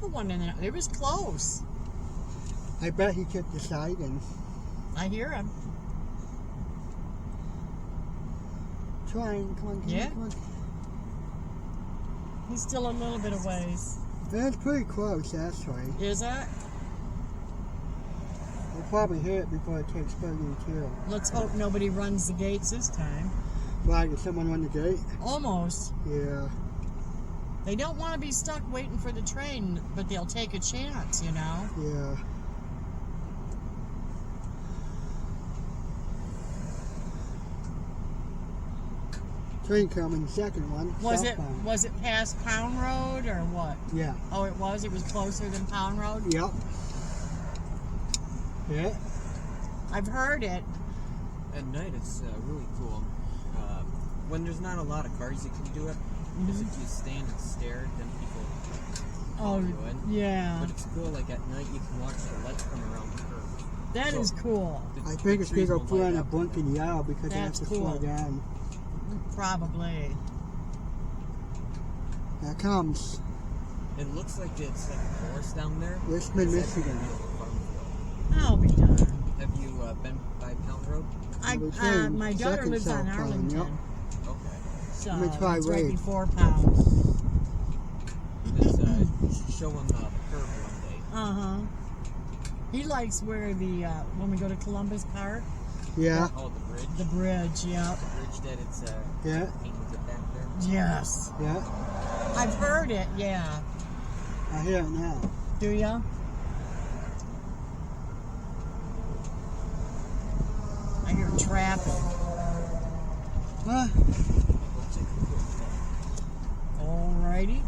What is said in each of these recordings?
another one in there. It was close. I bet he took the siding. I hear him. Trying, come on, Yeah. come on. He's still a little bit of ways. That's pretty close, actually. Is it? We'll probably hit it before it takes 32. Let's hope nobody runs the gates this time. Why, did someone run the gate? Almost. Yeah. They don't want to be stuck waiting for the train, but they'll take a chance, you know? Yeah. Train coming, second one. Was southbound. it past Pound Road or what? Yeah. Oh, it was? It was closer than Pound Road? Yep. Yeah. I've heard it. At night, it's really cool. When there's not a lot of cars, you can do it. Because if you stand and stare, then people follow you in. Yeah. But it's cool, like at night, you can watch the lights come around the curve. That is cool. I think it's going to trees put will on light a up. blinking yellow because they have That's to cool. slow down. Probably. Here it comes. It looks like it's like a forest down there. Richmond, It's like a Michigan. beautiful farm I'll be done. field. Have you been by Pound Road? My daughter Second lives on southbound, Arlington. yep. Okay. So Let me try it's right Wade. before Pound. Let's show him the curve one day. Uh-huh. He likes where the, when we go to Columbus Park, Yeah. Oh, the bridge. the bridge, yep. The bridge that it's Yeah. painted back there. Yes. Yeah. I've heard it, yeah. I hear it now. Do ya? I hear traffic. Huh? We'll take a quick look. Alrighty.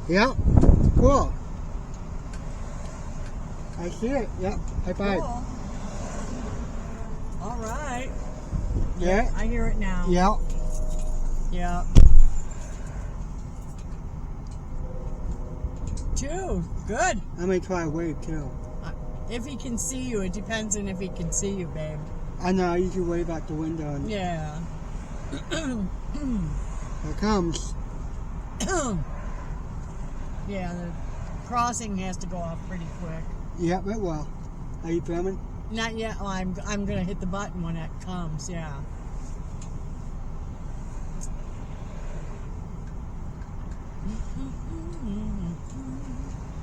Yep. Cool. I see it. Yep. High five. Cool. All right. Yeah. I hear it now. Yep. Yeah. 2. Good. I'm going to try a wave too. If he can see you, it depends on if he can see you, babe. I know. I usually wave out the window. And Yeah. Here it comes. Yeah, the crossing has to go off pretty quick. Yep, it will. Are you filming? Not yet. Oh, I'm gonna hit the button when it comes. Yeah.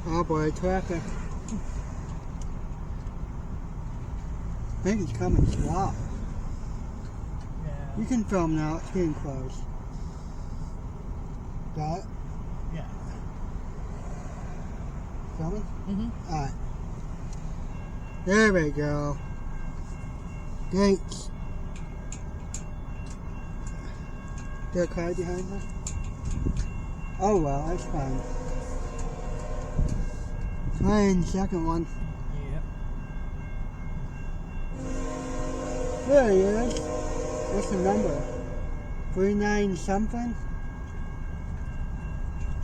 Oh boy, traffic. I think it's coming slow. Yeah. You can film now. It's getting close. Got it? Yeah. Filming? Mhm. Alright. There we go. Gates. There a car behind us? Oh well, that's fine. Train, second one. Yep. There he is. What's the number? 39 something?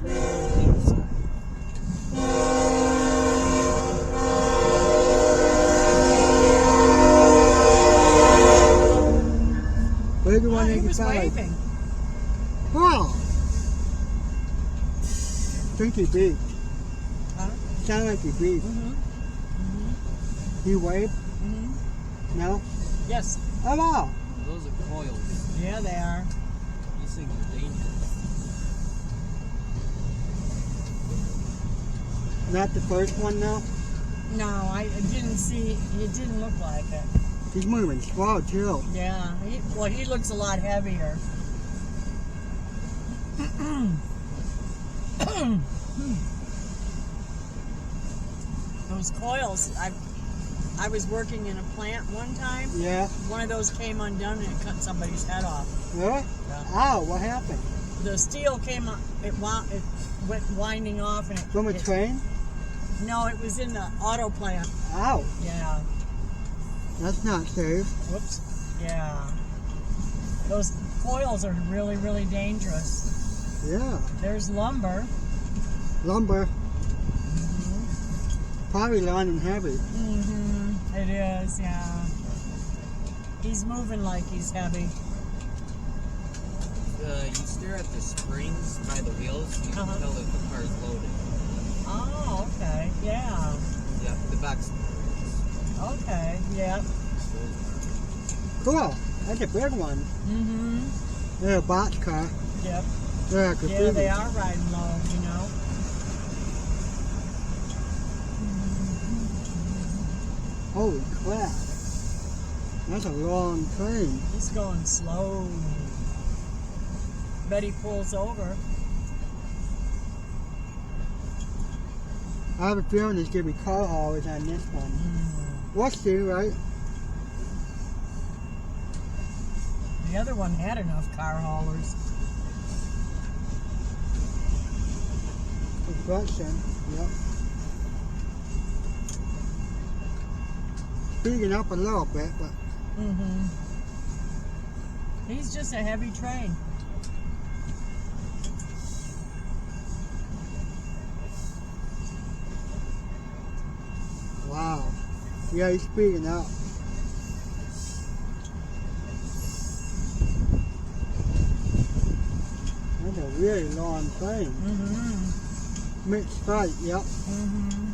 Where's the Oh, he was 185? waving. Wow! Think he beat. Huh? Sound like he beat. Mhm. He waved? Mhm. No? Yes. Oh wow! Those are coils. Yeah, they are. These things are dangerous. Not the first one now? No, I didn't see. It didn't look like it. He's moving slow too. Yeah. He looks a lot heavier. Those coils. I was working in a plant one time. Yeah. One of those came undone and it cut somebody's head off. Really? Yeah. Ow, what happened? The steel came up. It went winding off and it. From a train? No, it was in the auto plant. Ow. Yeah. That's not safe. Whoops. Yeah. Those coils are really, really dangerous. Yeah. There's lumber. Lumber. probably light and heavy. Mm-hmm. It is, yeah. He's moving like he's heavy. You stare at the springs by the wheels, you can tell if the car's loaded. Oh, okay. Yeah. Yep, the back springs. Okay, yeah. Cool. That's a big one. Mm-hmm. They're a box car. Yep. They're a Yeah, they are riding low, you know. Holy crap. That's a long train. He's going slow. Bet he pulls over. I have a feeling there's going to be car haulers on this one. We'll see, right? The other one had enough car haulers. Construction, yep. Speeding up a little bit, but Mm-hmm. He's just a heavy train. wow. Yeah, he's speeding up. That's a really long train. Mm-hmm. Mixed freight, yep. Mm-hmm.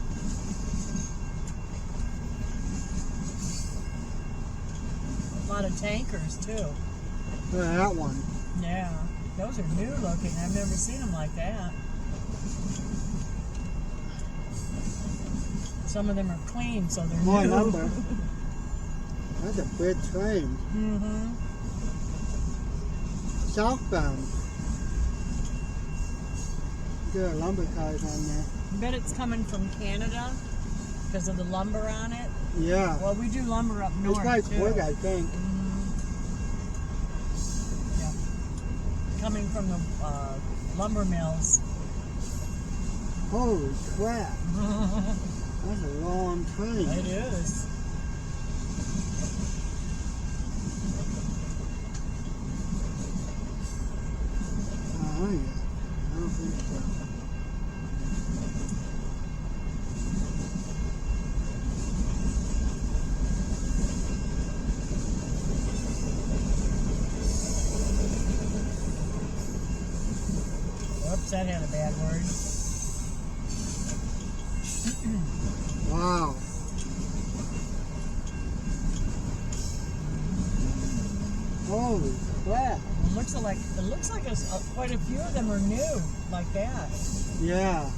A lot of tankers too. Look at that one. Yeah, those are new looking. I've never seen them like that. Some of them are clean, so they're More new. number. That's a big train. Mm-hmm. Southbound. There are lumber cars on there. I bet it's coming from Canada because of the lumber on it. Yeah. Well, we do lumber up north It's like too. wood, I think. Yeah. Coming from the lumber mills. Holy crap. That's a long train. It is. Oh, yeah. I don't think so. Whoops, that had a bad word. Wow. Holy crap. It looks like quite a few of them are new, like that. Yeah.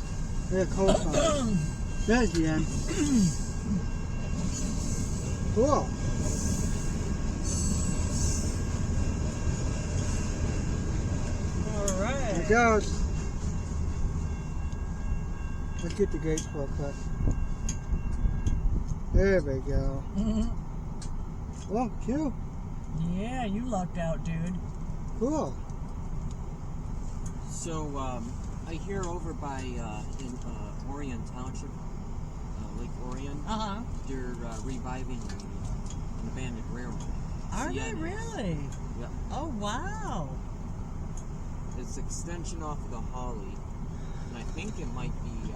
They're close on. There's the end. Cool. All There right. it goes. Let's get the gates real quick. There we go. Oh, cute. Yeah, you lucked out, dude. Cool. So, I hear over by in Orion Township, Lake Orion, Uh-huh. they're reviving an abandoned railroad. Are they CN. really? Yep. Oh, wow. It's extension off of the Holly, and I think it might be